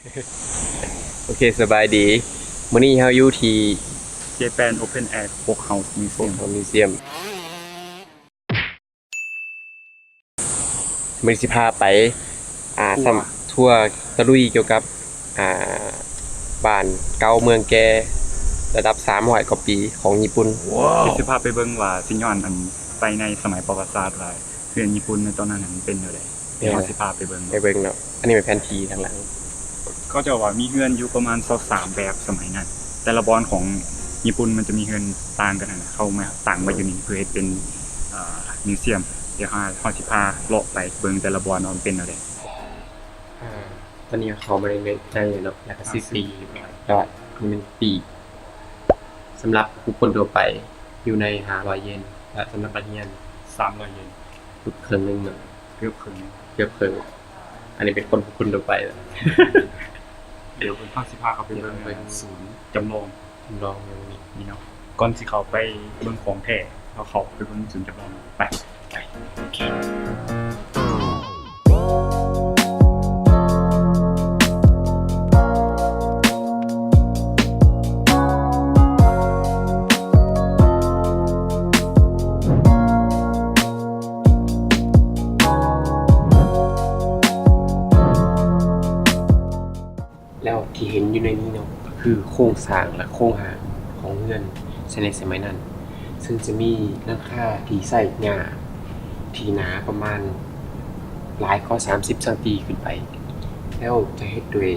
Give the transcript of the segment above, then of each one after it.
โอเคสบายดีมื้อนี้เฮาอยู่ที่ Japan Open Air Folk House พว Museum กมิวเซียมมื้อสิพาไปทัวร์ตะลุยเกี่ยวกับอ่าบ้านเก่าเมืองแก่ระดับ300กว่าปีของญี่ปุ่นเดี๋ยวสิพาไปเบิ่งว่าสิย้อนไปในสมัยประวัติศาสตร์ว่าเพื่อนญี่ปุ่นในตอนนั้นมันเป็นจังได๋เดี๋ยวเราสิพาไปเบิ่ง ไปเบิ่งเนาะอันนี้เป็นแผนที่ทางหลัง ก็จะว่ามีเฮือนอยู่ประมาณ23แบบสมัยนั้นแต่ละบอนของญี่ปุ่นมันจะมีเฮือนต่างกันนะเข้ามาต่างมาอยู่นี่เพื่อให้เป็นมิวเซียมเดี๋ยวเฮาสิพาเลาะไปเบิ่งแต่ละบอนว่ามันเป็นจังได๋ ตอนนี้เขามาในใจเนาะแล้วก็10 ปีแล้วนี่เป็นปีสำหรับบุคคลทั่วไปอยู่ใน500เยนและสำหรับนักเรียน 300 เยน ทุกครึ่งนึงเนาะ เกือบครึ่ง เกือบครึ่งอันนี้เป็นคนบุคคลทั่วไปแล้ว เดี๋ยวเพิ่นพาสิพาเข้าไปเบิ่งศูนย์จำลอง จำลองอย่างนี้ นี่เนาะก่อนสิเข้าไปเบิ่งของแท้เราเข้าไปเบิ่งศูนย์จำลองไปโอเคแล้วที่เห็นอยู่ในนี้เนาะก็คือโครงสร้างและโครงหางของเรือนในสมัยนั้น ซึ่งจะมีหลังคาที่ใส่หญ้าที่หนาประมาณหลายก็30ซนขึ้นไป แล้วจะเฮ็ดด้วย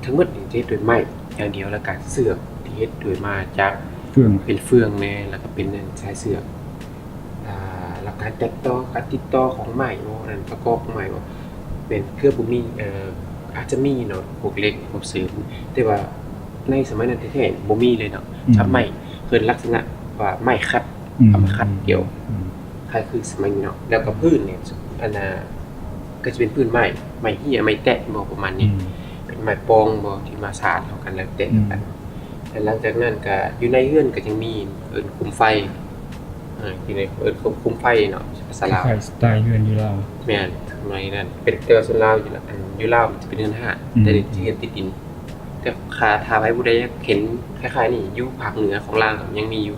ทั้งหมดนี่จะเฮ็ดด้วยไม้อย่างเดียวแล้วก็เสือกที่เฮ็ดด้วยมาจาก เฟื่อง เป็นเฟืองแน่แล้วก็เป็นสายเสือกหลักการการติดต่อของไม้บ่นั่นประกอบของไม้บ่เป็นเครื่องบ่มีอาจจะมีเนาะพวกเหล็กพวกเสริมแต่ว่าในสมัยนั้นแท้ๆบ่มีเลยเนาะถ้าไม้เพิ่นลักษณะว่าไม้ขัดเอามาขัดเกี่ยวคล้ายคือสมัยนี้เนาะแล้วก็พื้นเนี่ยอันน่ะก็จะเป็นพื้นไม้เหี้ยไม้แตะบ่ประมาณนี้เป็นไม้ปองบ่ที่มาสานเข้ากันแล้วแตะกันแล้วหลังจากนั้นก็อยู่ในเรือนก็ยังมีคุมไฟอยู่ในคุมไฟเนาะภาษาลาว สไตล์เฮือนอยู่ลาว แม่นสมัยนั้นเป็นแต่ว่าส่วนลาวอยู่แล้วอยู่ลาวมันจะเป็นเรือนห่าแต่นี่สิเฮ็ดติดดินแต่ถ้าไผผู้ใดอยากเห็นคล้ายๆนี่อยู่ภาคเหนือของลาวยังมีอยู่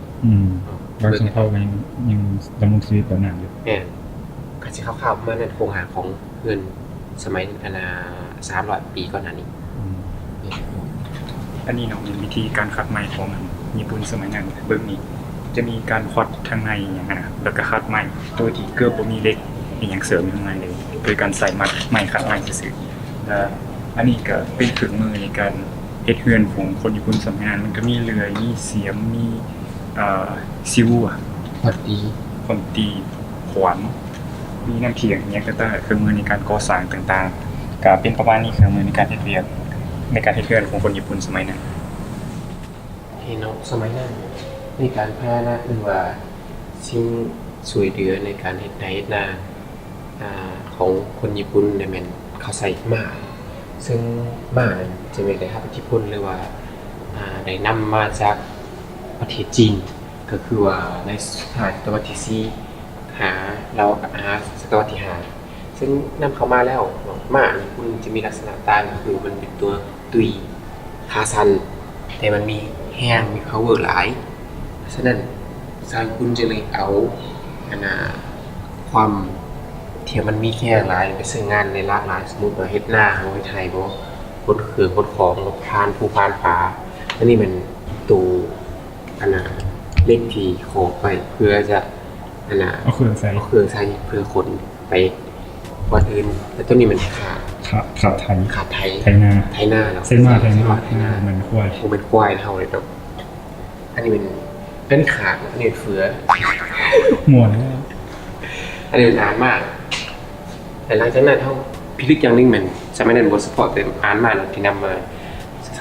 บางชนเผ่าก็ยังดำรงชีวิตแบบนั้นอยู่ แม่นก็สิคร่าวๆประมาณนั้นโครงหางของเรือนสมัย300 ปีก่อนหน้านี้ อันนี้เนาะมีวิธีการคัดไม้ของญี่ปุ่นสมัยนั้นเบิ่งนี่จะมีการควัดทางในอย่างนั้นนะแล้วก็คัดไม้โดยที่เกือบบ่มีเหล็กอีหยังเสริมอยู่ข้างในเลยโดยการใส่ไม้คัดไม้ซื่อๆแล้วอันนี้ก็เป็นเครื่องมือในการเฮ็ดเรือนของคนญี่ปุ่นสมัยนั้นมันก็มีเลื่อยมีเสียมมีซิวอ่ะ พอดี คนตีขวานมีน้ำเพียงอย่างเงี้ยก็ได้เครื่องมือในการก่อสร้างต่างๆก็เป็นประมาณนี้เครื่องมือในการเฮ็ดเวียกในการเฮ็ดเรือนของคนญี่ปุ่นสมัยนั้น เห็นเนาะสมัยนั้นในการพานะหรือว่าสิ่งช่วยเหลือในการเฮ็ดไร่เฮ็ดนาของคนญี่ปุ่นเนี่ยแม่นเขาใส่ม้าซึ่งม้าจะไม่ได้รับอิทธิพลหรือว่าได้นำมาจากประเทศจีนก็คือว่าในศตวรรษที่4หาศตวรรษที่5ซึ่งนำเข้ามาแล้วม้ามันจะมีลักษณะต่างก็คือมันเป็นตัวตุยขาสั้นแต่มันมีแรงมี power หลายฉะนั้นทางคุณจะเลยเอาความที่มันมีแค่หลายไปซื้องานในหลากหลายสมมุติว่าเฮ็ดนาเฮาเฮ็ดไร่บ่คนคือคนของพานผู้พานป่าอันนี้มันตูเล็กที่ขอไปเพื่อจะเอาเครื่องใส่ เพื่อขนไปวันอื่นแต่ตัวนี้มันขาไทย ขาดไทย ไทยนา เนาะ เส้นมาไทยนา เหมือนควายเท่าเลยเนาะอันนี้เป็นขาดอันนี้เฟือ หมวนแล้ว อันนี้นานมากแต่หลังจากนั้นเท่าพิลึกอย่างนึงเหมือนจะไม่ได้บทสปอร์ตแต่อ่านมาที่นำมา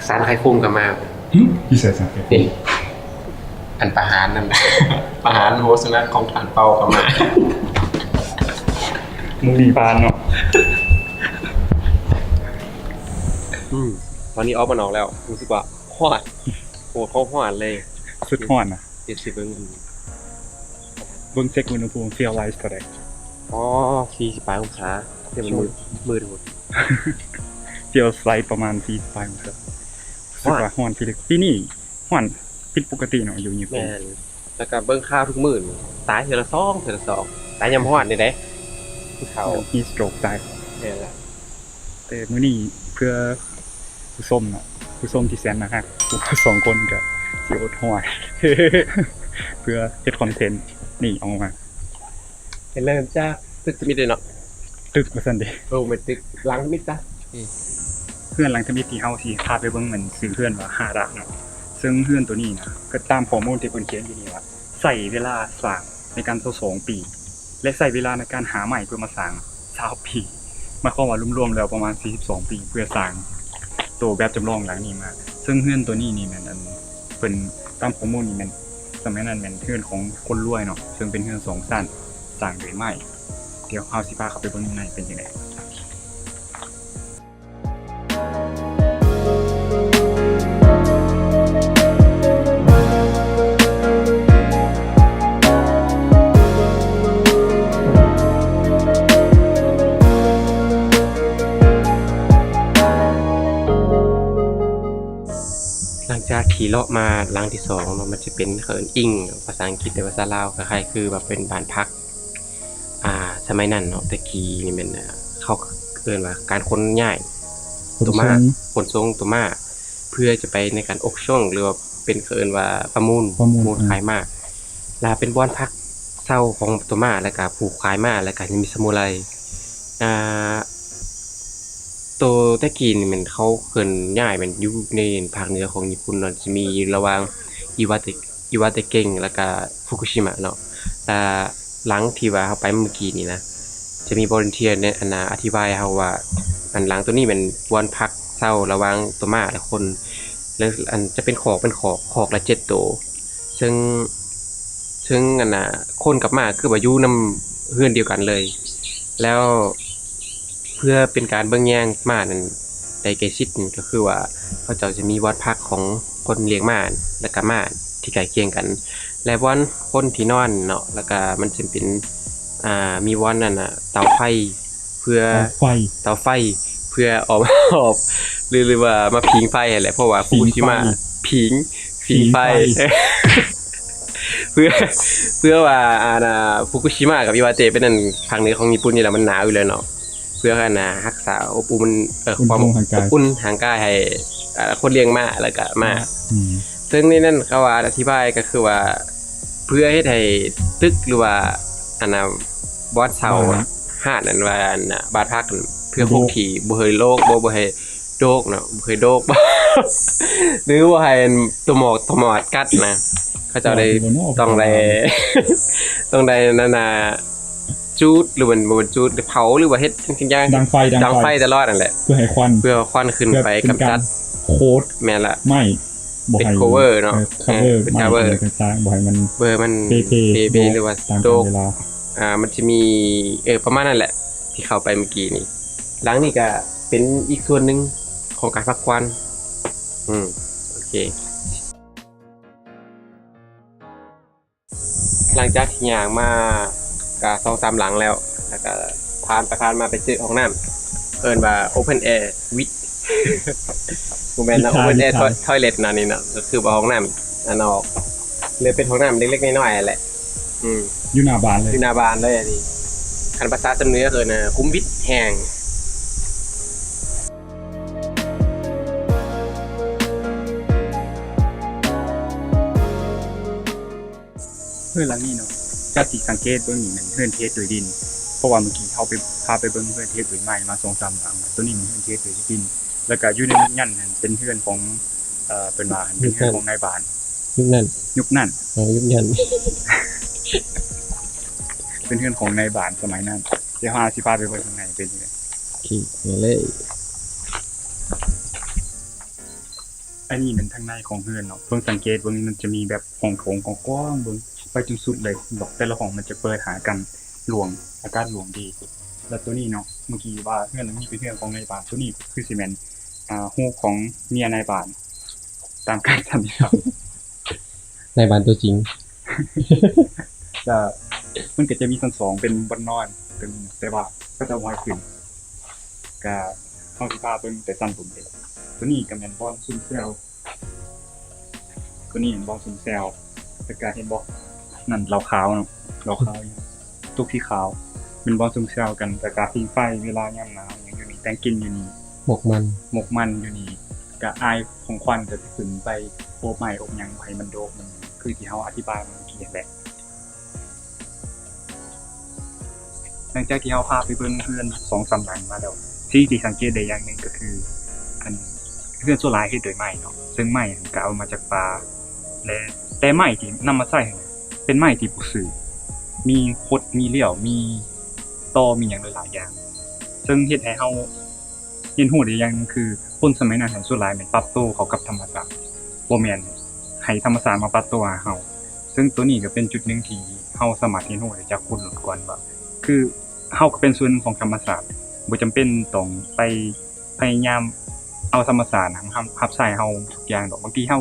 สารไข้โค้งกันมา พิเศษสังเกต นี่อันประหารนั่นแหละ ประหารโฮสนะของฐานเป้ากันมา มุรีปานเนาะ ตอนนี้ออฟมันออกแล้วรู้สึกว่าฮอดโอ้เขาฮอดเลย สุดฮ้อนนะ 70เบิ่ง เบิ่งเช็คอุณหภูมิ feel rise เท่าใด 40 องศาเดี๋ยวมันมืดหมด เจียวไซส์ประมาณ4ปลายองศารู้สึกว่าร้อนปีนี้ร้อนผิดปกติเนาะอยู่ญี่ปุ่ แม่ น นแล้วก็เบิ่งข่าวทุกมื้อนี่ตายเทื่อละ2เทื่อละ2ตายยามร้อนนี่เด้ผู้เฒ่า มีสโตรกตาย แม่นล่ะ แต่มื้อนี้เพื่อผู้ส้มเนาะผู้ส้มที่แสนน่ารักพวกเราสองคนก็สิอดห้อย เพื่อเฮ็ดคอนเทนต์นี่ออกมา เริ่มจากตึกมิดเลยเนาะ ตึกว่าซั่นเด้ โอ้แม่นตึกหลังมิดซะ เพื่อนหลังทมิตที่เฮาสิพาไปเบิ่งเหมือนซื้อเพื่อนว่า5รักเนาะซึ่งเพื่อนตัวนี้นะก็ตามข้อมูลที่เพิ่นเขียนอยู่นี่ว่าใช้เวลาสร้างในการ22ปี และใช้เวลาในการหาใหม่เพื่อมาสร้าง20ปีหมายความว่ารวมๆแล้วประมาณ42ปีเพื่อสร้างตัวแบบจำลองหลังนี้มา ซึ่งเพื่อนตัวนี้นี่แม่นอันเพิ่นตามข้อมูลนี่แม่นสมัยนั้นแม่นเพื่อนของคนรวยเนาะซึ่งเป็นเพื่อน2ชั้นสร้างด้วยไม้เดี๋ยวเฮาสิพาเข้าไปเบิ่งข้างในเป็นจังได๋ หลังจากขี่เลาะมาหลังที่2เนาะมันจะเป็นเขินอิงภาษาอังกฤษแต่ภาษาลาวคล้ายๆคือแบบเป็นบ้านพักสมัยนั้นเนาะตะกี้นี่แม่นเขาเอิ้นว่าการขนย้ายตัวมาขนส่งตัวมาเพื่อจะไปในการอกช่วงหรือว่าเป็นเอิ้นว่าประมูลขายมาแล้วเป็นบ่อนพักเช่าของตัวมาแล้วก็ผูกขายมาแล้วก็ยังมีสมุไรอ่า ตัวตะกี้นี่มันเขาเคิ้นย้ายมันอยู่ในภาคเหนือของญี่ปุ่นเนาะจะมีระหว่างอิวาเตะเก่งแล้วก็ฟุกุชิมะเนาะหลังที่ว่าเฮาไปเมื่อกี้นี่นะจะมี volunteer เนี่ยอันน่ะอธิบายเฮาว่าอันหลังตัวนี้มันบ่อนพักเช่าระหว่างตัวม้าและคนแล้วอันจะเป็นคอกละ7ตัวซึ่งอันน่ะคนกับม้าคือว่าอยู่นำเรือนเดียวกันเลย แล้วเพื่อเป็นการเบิ่งแย่งม้านั้นได้ใกล้ชิดนี่ก็คือว่าเขาเจ้าจะมีวัดพักของคนเลี้ยงม้าและก็ม้าที่ใกล้เคียงกัน และบ่อนคนที่นอนเนาะแล้วก็มันจะเป็นมีบ่อนนั่นน่ะเตาไฟเพื่อ ไฟ เตาไฟเพื่อออกออกหรือว่ามาผิงไฟนั่นแหละเพราะว่าฟุกุชิมะผิงไฟ เพื่อว่าฟุกุชิมะกับอิวาเตะเป็นนั่นภาคเหนือของญี่ปุ่นนี่แหละมันหนาวอยู่เลยเนาะเพื่อกันรักษาอบอุ่นความอบอุ่นทางกายให้คนเลี้ยงม้าแล้วก็ม้าซึ่งนี่นั่นเขาว่าอธิบายก็คือว่าเพื่อเฮ็ดให้ตึกหรือว่าบอสเซาหาดนั่นว่าบาดพักนั่นเพื่อคงที่บ่ให้โรคบ่ให้โรคเนาะบ่ให้โรค หรือว่าให้ตัวหมอดกัดนะเขาเจ้าได้ต้องได้ ต้องได้นั่นน่ะจูดหรือมันบ่จูดเผาหรือว่าเฮ็ดสิ่งอย่างดังไฟ ตลอดนั่นแหละ เพื่อให้ควัน เพื่อควันขึ้นไปกำจัด โค้ด แม่นละ ไม่บ่ เป็น ให้ cover เนาะ cover เป็น ไม่ cover ต่างๆบ่ให้มัน เบอร์มัน เปหรือว่า ตาม โดก เวลา มันจะมีประมาณนั่นแหละ ที่เข้าไปเมื่อกี้นี่หลังนี่ก็เป็นอีกส่วนหนึงของการพักควันโอเค หลังจากที่ย่างมาก็2-3หลังแล้วก็ผ่านมาไปเจอห้องน้ำเอิ้นว่า open air with บ่แม่นนะ open air toilet นั่นนี่เนาะก็คือว่าห้องน้ำอันออกเลยเป็นห้องน้ำเล็กๆน้อยๆแหละอยู่หน้าบ้านเลย อยู่หน้าบ้านเลยอันนี้คันภาษาสำเนียงก็คือคุ้มวิทแห้ง เพื่อนหลังนี้เนาะจากที่สังเกตเบิ่งนี่มันเฮือนเทศโดยดิน เพราะว่าเมื่อกี้เฮาไปพาไปเบิ่งเฮือนเทศโดยไม้มา2-3หลังตัวนี้มันเฮือนเทศโดยดิน แล้วก็อยู่ในยันนั่นเป็นเฮือนของเป็นว่าเป็นเฮือนของนายบ้าน ยุคนั้น ยุคนั้น ยุคนั้น เป็นเฮือนของนายบ้านสมัยนั้นเดี๋ยวเฮาสิพาไปเบิ่งข้างในเป็นจังได๋ ขี่เลย อันนี้เป็นทางในของเฮือนเนาะเพิ่งสังเกตเบิ่งมันจะมีแบบห้องโถงกว้างๆเบิ่งไปจนสุดเลยดอกแต่ละห้องมันจะเปิดหากันหลวงอากาศหลวงดี แล้วตัวนี้เนาะเมื่อกี้ว่าเฮือนนี้เป็นเฮือนของนายบ้านตัวนี้คือสิแม่นฮูกของเมียนายบ้านตามการสันนิษฐาน ในบ้านตัวจริง จะมันก็จะมีชั้น2เป็นบ่อนนอนเป็นแต่ว่าก็จะไว้ขึ้นก็ เฮาสิพาเบิ่งแต่สั้นผมเองตัวนี้ก็แม่นบอลซุ่มแซวตัวนี้เป็นบอลซุ่มแซวแต่ก็เห็นบ่นั่นเหล้าขาวเนาะเหล้าขาวอยู่ตุกที่ขาวเป็นบอลซุ่มแซวกันแต่ก็ผิงไฟเวลายามหนาวอย่างอยู่นี่แต่งกินอยู่นี่ หมกมัน หมกมันอยู่นี่ก็อายของควันก็สิขึ้นไปโอบใหม่อบหยังให้มันโดกมันคือที่เฮาอธิบายเมื่อกี้นั่นแหละหลังจากที่เฮาพาไปเบิ่งเฮือน 2-3 หลังมาแล้วที่สังเกตได้อย่างหนึงก็คืออันเฮือนส่วนหลายเฮ็ดด้วยไม้เนาะซึ่งไม้ก็เอามาจากป่าและแต่ไม้ที่นำมาใช้เป็นไม้ที่บ่ซื่อมีคดมีเหลี่ยวมีตอมีหยังหลายๆอย่างซึ่งเฮ็ดให้เฮาเห็นฮู้ได้อย่างหนึงคือคนสมัยนั้นส่วนหลายแม่นปรับตัวเข้ากับธรรมชาติบ่แม่นให้ธรรมชาติมาปรับตัวหาเฮาซึ่งตัวนี้ก็เป็นจุดหนึงที่เฮาสามารถเรียนรู้ได้จากคนรุ่นก่อนว่าคือเฮาก็เป็นส่วนหนึ่งของธรรมชาติบ่จำเป็นต้องไปพยายามเอาธรรมชาติรับใช้เฮาทุกอย่างดอกบางทีเ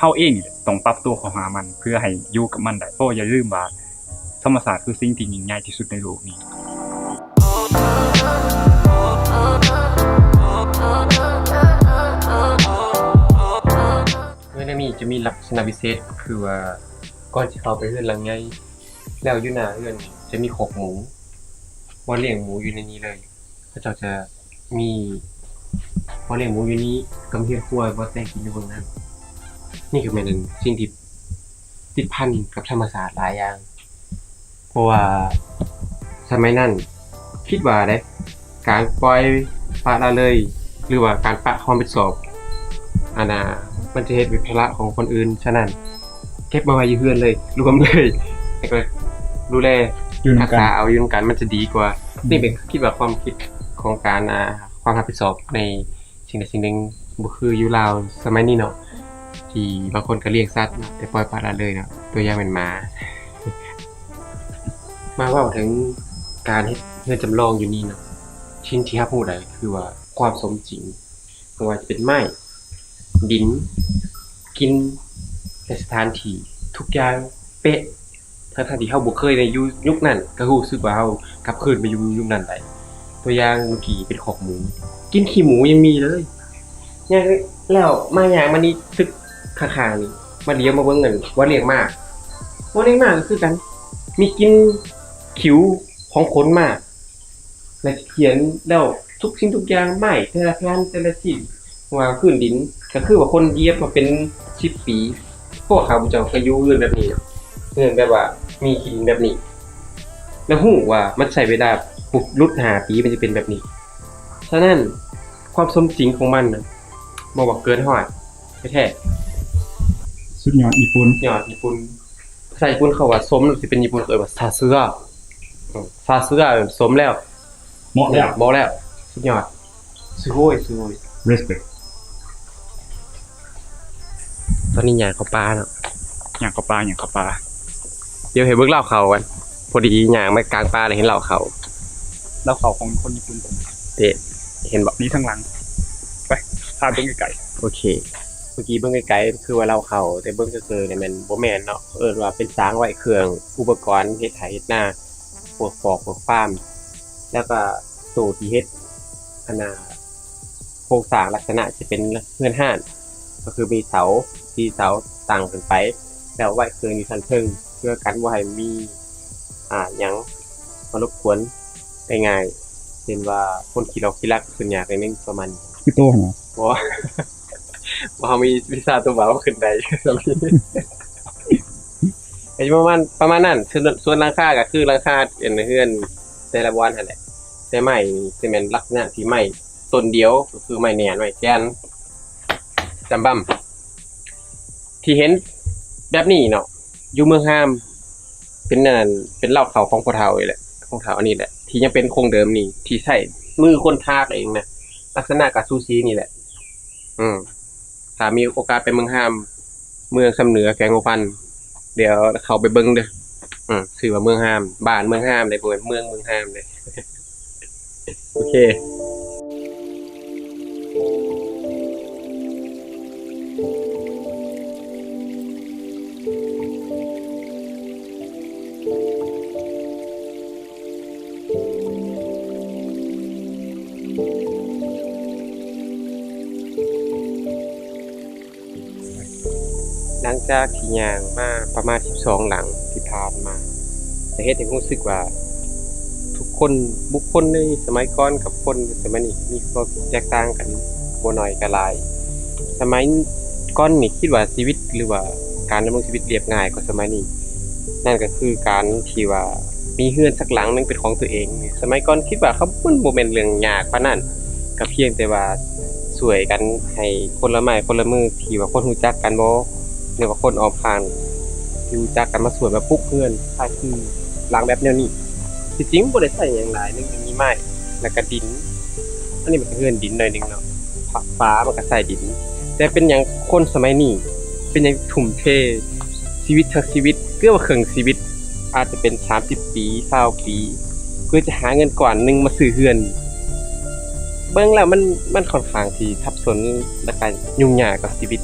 ฮาเองนี่แหละต้องปรับตัวเข้าหามันเพื่อให้อยู่กับมันได้เพราะอย่าลืมว่าธรรมชาติคือสิ่งที่ยิ่งใหญ่ที่สุดในโลกนี้ เฮือนอันนี้จะมีลักษณะพิเศษคือว่าก่อนสิเข้าไปเฮือนหลังใหญ่แล้วอยู่หน้าเฮือนจะมีคอกหมูบ่เลี้ยงหมูอยู่ในนี้เลยเขาเจ้าจะมีบ่เลี้ยงหมูอยู่นี้ก็มีเฮือนครัวบ่แต่งกินอยู่เบิ่งนั้นนี่ก็แม่นสิ่งที่ติดพันกับธรรมชาติหลายอย่างเพราะว่าสมัยนั้นคิดว่าเด้การปล่อยปละละเลย หรือว่าการปะความผิดชอบอันน่ะมันจะเฮ็ดเป็นภาระของคนอื่นฉะนั้นเก็บมาไว้อยู่เฮือนเลยรวมเลยแล้วก็ดูแล อยู่ รั นำ ก กัน ษาเอาอยู่นำกันมันจะดีกว่านี่เป็นคิดว่าความคิดของการความรับผิดชอบในสิ่งใดสิ่งหนึ่งบ่คืออยู่ลาวสมัยนี้เนาะที่บางคนก็เลี้ยงสัตว์เนาะแต่ปล่อยปละละเลยเนาะตัวอย่างเป็นหมา มาเว้าถึงการเฮ็ดเรือนจำลองอยู่นี่เนาะชิ้นที่เราพูดได้คือว่าความสมจริงบ่ว่าจะเป็นไม้ดินกินและสถานที่ทุกอย่างเป๊ะทั้งๆที่เราบ่เคยได้อยู่ยุคนั้นก็รู้สึกว่าเรากลับคืนไปอยู่ยุคนั้นได้ตัวอย่างเมื่อกี้เป็นคอกหมูกินขี้หมูยังมีเลยยังแล้วมาอย่างมานี่ตึกข้างๆนี่มาเลี้ยงมาเบิ่งนั่นว่าเลี้ยงมากบ่เลี้ยงมากก็คือกัน มีกินขิวของขนมากและเขียนแล้วทุกสิ่งทุกอย่างไม้แต่ละงานแต่ละสิ่งว่าพื้นดินก็คือว่าคนเหยียบมาเป็น10ปีพวกเขาเจ้าก็อยู่เรือนแบบนี้เรือนแบบว่ามีหินแบบนี้ แล้วฮู้ว่ามันใช้เวลาปลุกรุด5ปีมันจะเป็นแบบนี้ฉะนั้นความสมจริงของมันน่ะบ่ว่าเกินฮอดแท้ สุดยอดญี่ปุ่น ๆยอดญี่ปุ่นภาษาญี่ปุ่นเขาว่าสมสิเป็นญี่ปุ่นเขาเอิ้นว่าซาซึระซาซึระสมแล้ว เหมาะแล้ว บอกแล้วสุดยอดすごいすごい respect ตอนนี้ย่างเข้าป่าเนาะ อย่างเข้าปลาอย่างเข้าปลา เดี๋ยวเห็นเบิ่งเหล่าเขากันพอดีย่างมากลางป่าเลยเห็นเหล่าเขา แล้วเขาของคนญี่ปุ่นผม เด้เห็นบ่ นี่ทั้งหลังไปพาไปไกล โอเค เมื่อกี้เบิ่งไกลๆคือว่าเหล่าเขาแต่เบิ่งซื่อๆเนี่ยมันบ่แม่นเนาะเอิ้นว่าเป็นสางไว้เครื่องอุปกรณ์เฮ็ดไถเฮ็ดนาพวกฟอกพวกฟาร์มแล้วก็ตู้ที่เฮ็ดอันน่ะโครงสร้างลักษณะจะเป็นเรือนร่านก็คือมีเสา4เสาตั้งขึ้นไปแล้วไว้เครื่องอยู่ชั้นเทิงเพื่อกันบ่ให้มีหยังมารบกวนได้ง่ายเช่นว่าคนขี้เหล้าขี้ลักขึ้นยากนิดนึงประมาณนี้ ๆคือโตหั่นน่ะ บ่ว่า บ่เฮามีวีซ่าตัวบ่าวขึ้นได้ สมัยนี้ก็สิประมาณนั้นส่วนราคาก็คือราคาเป็นเฮือนแต่ละวันนั่นแหละแต่ไม้นี่สิแม่นลักษณะที่ไม้ต้นเดียวก็คือไม้แหน่นไม้แกนจำบ่ที่เห็นแบบนี้เนาะอยู่เมืองฮามเป็นนั่นเป็นเหล้าเขาของพ่อเฒ่านี่แหละของเฒ่าอันนี้แหละที่ยังเป็นคงเดิมนี่ที่ใช้มือคนทากเองนะลักษณะก็ซูชินี่แหละ ถ้ามีโอกาสไปเมืองฮามเมืองสำเหนือแขวงหัวพันเดี๋ยวเข้าไปเบิ่งเด้อชื่อว่าเมืองฮามบ้านเมืองฮามได้บ่เมืองฮามเด้ โอเค หลังจากที่ย่างมาประมาณ12หลังที่ผ่านมาแต่เฮ็ดให้รู้สึกว่าทุกคนบุคคลในสมัยก่อนกับคนสมัยนี้มีความแตกต่างกันบ่น้อยก็หลายสมัยก่อนนี่คิดว่าชีวิตหรือว่าการดำรงชีวิตเรียบง่ายกว่าสมัยนี้นั่นก็คือการที่ว่ามีเรือนสักหลังหนึงเป็นของตัวเองสมัยก่อนคิดว่าเขามันบ่แม่นเรื่องยากปานนั้นก็เพียงแต่ว่าช่วยกันให้คนละไม้คนละมือที่ว่าคนรู้จักกันบ่ หรือว่าคนออกผ่านรู้จักกันมาสวยมาปลุกเพื่อนถ้าคือหลังแบบแนวนี้ที่จริงบ่ได้ใส่หยังหลายนึงมันมีไม้แล้วก็ดินอันนี้มันก็เฮือนดินหน่อยนึงเนาะฟ้ามันก็ใส่ดิน แต่เป็นหยังคนสมัยนี้เป็นหยังทุ่มเทชีวิตทั้งชีวิตเกือบว่าครึ่งชีวิตอาจจะเป็น30ปี20ปีเพื่อจะหาเงินก้อนหนึงมาซื้อเฮือนเบิ่งแล้วมันค่อนข้างที่ทับซ้อนและก็ยุ่งยากกับชีวิต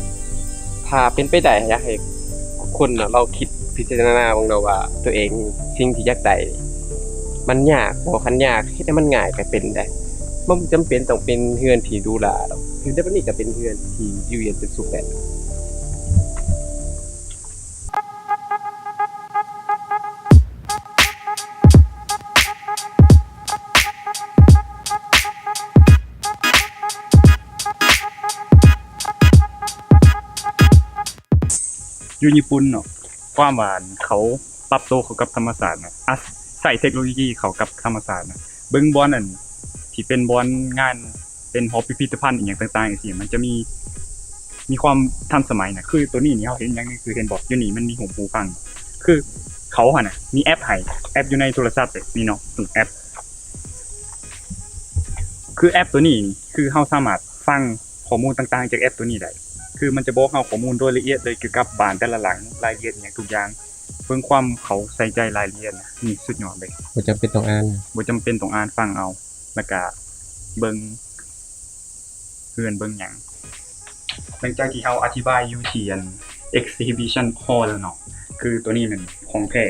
ถ้าเป็นไปได้อยากให้คนน่ะเราคิดพิจารณาเบิ่งเนาะว่าตัวเองสิ่งที่อยากได้มันยากบ่คันยากเฮ็ดให้มันง่ายก็เป็นได้บ่จำเป็นต้องเป็นเรือนที่หรูหราดอกคือแต่บัดนี้ก็เป็นเรือนที่อยู่เย็นเป็นสุขแหละอยู่ญี่ปุ่นเนาะความว่าเขาปรับตัวเข้ากับธรรมศาสตร์นะใส่เทคโนโลยีเข้ากับธรรมศาสตร์นะเบิ่งบอลนั่นที่เป็นบอลงานเป็นหอพิพิธภัณฑ์อีหยังต่างๆจังซี่มันจะมีความทันสมัยนะคือตัวนี้นี่เฮาเห็นอย่างนึงคือเห็นบอกอยู่นี่มันมีหูฟังคือเขาหั่นน่ะมีแอปให้แอปอยู่ในโทรศัพท์นี่เนาะแอปคือแอปตัวนี้นี่คือเฮาสามารถฟังข้อมูลต่างๆจากแอปตัวนี้ได้ คือมันจะบอกเราข้อมูลโดยละเอียดเลยเกี่ยวกับบ้านแต่ละหลังรายละเอียดอหย่างทุกอย่างเบิ่งความเขาใส่ใจรายละเอียดนะนี่สุดยอดเลย บ่จำเป็นต้องอ่าน บ่จำเป็นต้องอ่านฟังเอาแล้วก็เบิ่งเพื่อนเบิ่งหยังหลังจากที่เฮาอธิบายอยู่ที่exhibition hall แล้วเนาะคือตัวนี้มันของแท้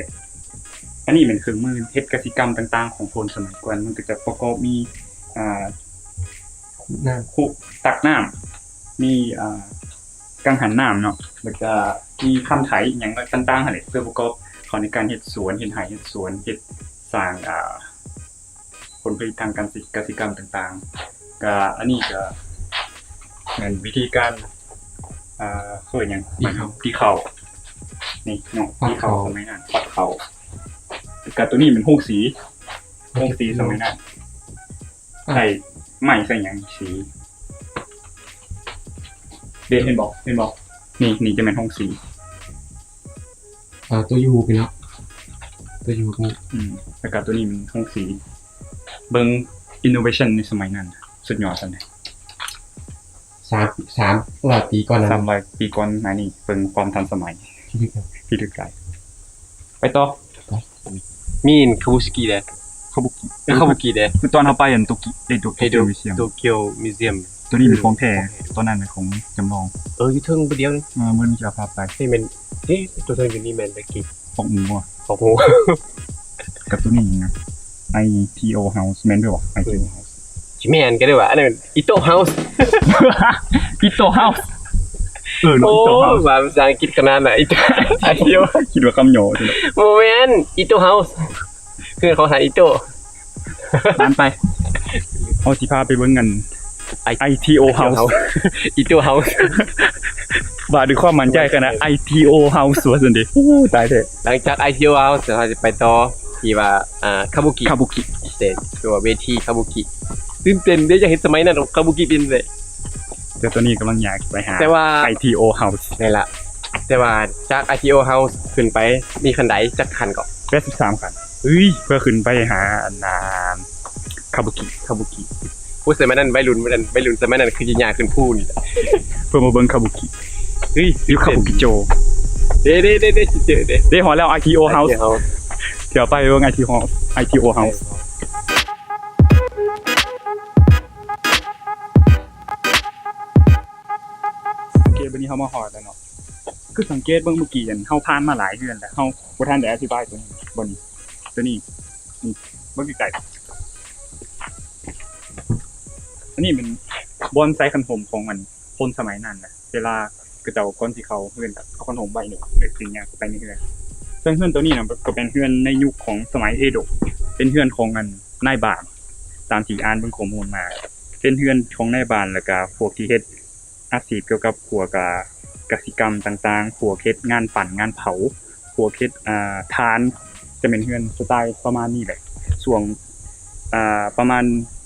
อันนี้เป็นเครื่องมือเฮ็ดกสิกรรมต่างๆของคนสมัยก่อนมันก็จะประกอบมีน้ำคุตักน้ำมีกังหันน้ำเนาะแล้วก็มีคันไถอิหยังต่างๆหั่นแหละเพื่อประกอบเขาในการเฮ็ดสวนเฮ็ดไร่เฮ็ดสวนเฮ็ดสร้างผลผลิตทางการกสิกรรมต่างๆก็อันนี้ก็เหมือนวิธีการคือหยังตีเข่านี่เนาะตีเข่าสมัยนั้นปัดเข่าก็ตัวนี้มันโฮงสีสมัยนั้นใส่ไม้ใส่หยังสีเห็นบอกนี่จะเป็นห้องสีตัวยูไปเนาะตัวยูนี่แล้วก็ตัวนี้มันห้องสีเบิ่ง innovation ในสมัยนั้นสุดยอดซั่นเด้300ปีก่อนนั้น300ปีก่อนหน้านี้เบิ่งความทันสมัยพี่ลึกไกลไปต่อมีนคาบุชิกิเด้คาบุกิเด้คือตอนเฮาไปอันโตเกียวมิวเซียมตัวนี้เป็นของแท้ตัวนั้นเป็นของจำลองอยู่เทิงบ่เดียวนึงมื้อนี้จะพาไปนี่แม่นนี่ตัวเทิงอยู่นี่แม่นตะกี้ของหมูอ่ะของหมูกับตัวนี้นะ ITO House แม่นด้วยบ่ ITO House สิแม่นก็ได้ว่าอันนั้น Ito House Ito House เนาะ Ito House ว่าภาษาอังกฤษขนาดน่ะ Ito คิดว่าคำหย่อจังบ่แม่น Ito House คือเขาหา Ito นั่นไปเฮาสิพาไปเบิ่งกันITO House Ito House ว่าด้วยความมั่นใจกันนะ ITO House ว่าซั่นเด้ตายแท้หลังจาก ITO House เราจะไปต่อที่ว่าคาบุกิสเตจคือว่าเวทีคาบุกิตื่นเต้นได้อยากเห็นสมัยนั้นคาบุกิเป็นเลยแต่ตอนนี้กำลังอยากไปหา ITO House นี่ล่ะแต่ว่าจาก ITO House ขึ้นไปมีคันใดจักคันก่อน83คันเฮ้ยเพื่อขึ้นไปหาคาบุกิผู้สมัยนั้นวัยรุ่นสมัยนั้นคือสิยากขึ้นผู้นี่เพื่อมาเบิ่งคาบุกิเฮ้ยอยู่คาบุกิโจเด้สิเจอเด้ฮอดแล้ว ITO House เดี๋ยวไปเบิ่ง ITO House โอเคบัดนี้เฮามาฮอดแล้วเนาะคือสังเกตเบิ่งเมื่อกี้เฮาผ่านมาหลายเดือนแล้วเฮาบ่ทันได้อธิบายตัวนี้บ่นี่ตัวนี้นี่เบิ่งไกลๆอันนี้เป็นบอนไซคันผมของมันคนสมัยนั้นน่ะเวลา ก็เจ้าคนที่เขาเฮือนกับเอาขนมใบหนึ่งเลยสิ่งเนี้ยก็ไปในเฮือนซึ่งเฮือนตัวนี้นะก็เป็นเฮือนในยุคของสมัยเอโดะเป็นเฮือนของนายบ้านตามที่อ่านเบิ่งข้อมูลมา เป็นเฮือนของนายบ้านแล้วก็พวกที่เฮ็ดอาชีพเกี่ยวกับพวกกสิกรรมต่างๆพวกเฮ็ดงานปั่นงานเผาพวกเฮ็ดทานจะเป็นเฮือนสไตล์ประมาณนี้แหละช่วงประมาณ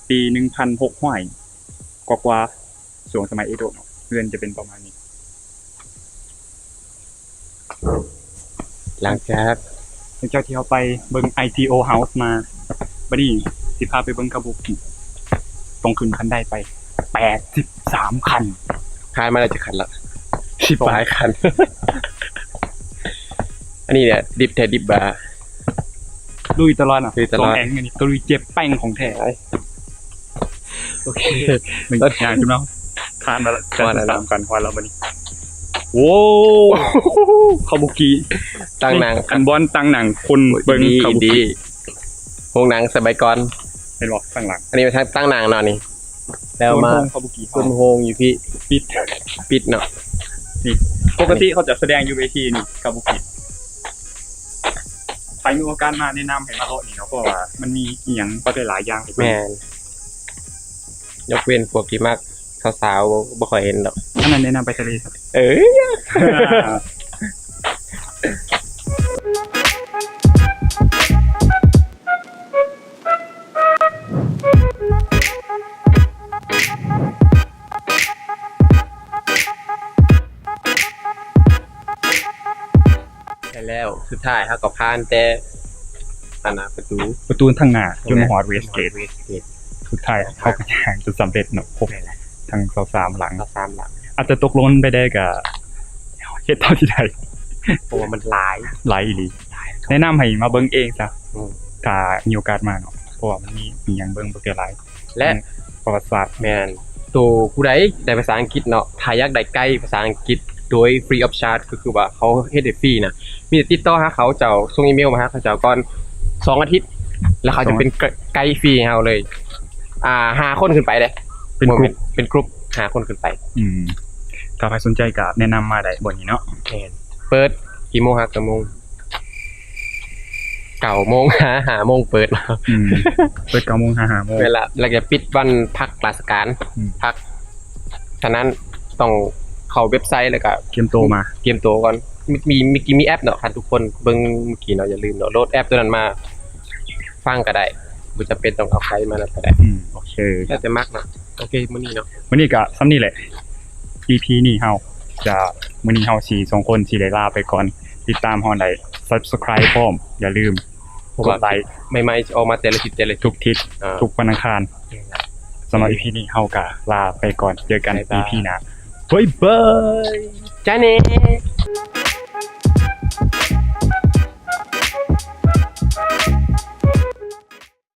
ปี1600กว่าๆช่วงสมัยเอโดะเนาะเฮือนจะเป็นประมาณนี้ หลังจาก เจ้าที่เขาไปเบิ่ง ITO House มาบัดนี้สิพาไปเบิ่งคาบุกิต้องขึ้นคันได้ไป83คัน พายมาแล้วจะขันละ10ปลายคัน อันนี้เนี่ยดิบแท้ดิบบา ลุยตลอดอ่ะ ลุยตลอด แองอันนี้ตะลุยเจ็บแป้งของแท้ โอเค หนึ่งอย่างจุ๊บเนาะทานมาแล้ว ทานแล้ว 3กันพอแล้วบัดนี้โว้คาบุกิ ตั้งหนัง อันบอนตั้งหนังคนเบิ่ง ดี คาบุ ดี กิ โรงหนังสมัยก่อน เป็นบอกข้างหลัง อันนี้เป็นตั้งหนังเนาะนี่แล้วมา โรงคาบุกิ คุณโฮงอยู่พี่ ปิด ปิดเนาะ นี่ปกติเขาจะแสดงอยู่เวทีนี่คาบุกิใครมีโอกาสมาแนะนำให้มาเลาะนี่เนาะเพราะว่ามันมีอีหยังประเภทหลายอย่างให้เบิ่ง แม่นยกเว้นพวกที่มักสาวๆบ่ค่อยเห็นหรอก อันนั้นแนะนำไปทะเลครับ เอ้ยใช่แล้วสุดท้ายเฮาก็ผ่านแต่อันน่ะประตู ประตูทางหน้าจนฮอดเวสเกต เวสเกต สุดท้ายเขาก็ย่างจนสำเร็จเนาะพบทาง23หลัง เราตามหลัง อาจจะตกหลงไปได้ก็เฮ็ดเท่าที่ได้ เพราะว่ามันหลาย หลายอีหลีแนะนำให้มาเบิ่งเองซะ อืม ถ้ามีโอกาสมาเนาะเพราะว่ามันมีอีหยังเบิ่งบ่เกี่ยวหลาย และ ประวัติศาสตร์ แมนตัวผู้ใดได้ภาษาอังกฤษเนาะถ้าอยากได้ใกล้ภาษาอังกฤษโดย free of charge ก็คือว่าเขาเฮ็ดได้ฟรีนะมีแต่ติดต่อหาเขาเจ้าส่งอีเมลมาหาเขาเจ้าก่อน2 อาทิตย์ แล้วเขาจะเป็นไกด์ฟรีให้เราเลย 5 คนขึ้นไปเด้ เป็นกลุ่ม เป็นกลุ่ม5 คนขึ้นไป ถ้าใครสนใจก็แนะนำมาได้บ่นี้เนาะ แม่นเปิดกี่โมงฮะกี่โมง9 โมงหาโมงเปิด เปิด9:00 น 5:00 น เวลาเราจะปิดวันพักราชการ อืม พักฉะนั้นต้องเข้าเว็บไซต์แล้วก็ เตรียมโตวมา เตรียมตัวก่อนมีแอปเนาะค่ะทุกคนเบิ่งเมื่อกี้เนาะอย่าลืมเนาะโหลดแอปตัวนั้นมาฟังก็ได้บ่จำเป็นต้องเอาใครมาแล้วก็ได้ โอเค แล้วแต่มักเนาะโอเคมื้อนี้เนาะ วันนี้ก็ซ้ำนี่แหละ EP นี้เฮาจะมื้อนี้เฮาสี่สองคนสิได้ลาไปก่อน ติดตามเฮาได้ Subscribe พร้อมอย่าลืมกดไลค์ ใหม่ๆจะออกมาแต่ละทิศแต่ละ ทุกทิศ อ่า ทุกวันอังคารสำหรับ EP นี้เฮาก็ลาไปก่อนเจอกัน บ๊ายบาย EP หน้าบ๊ายบาย จ้าเน่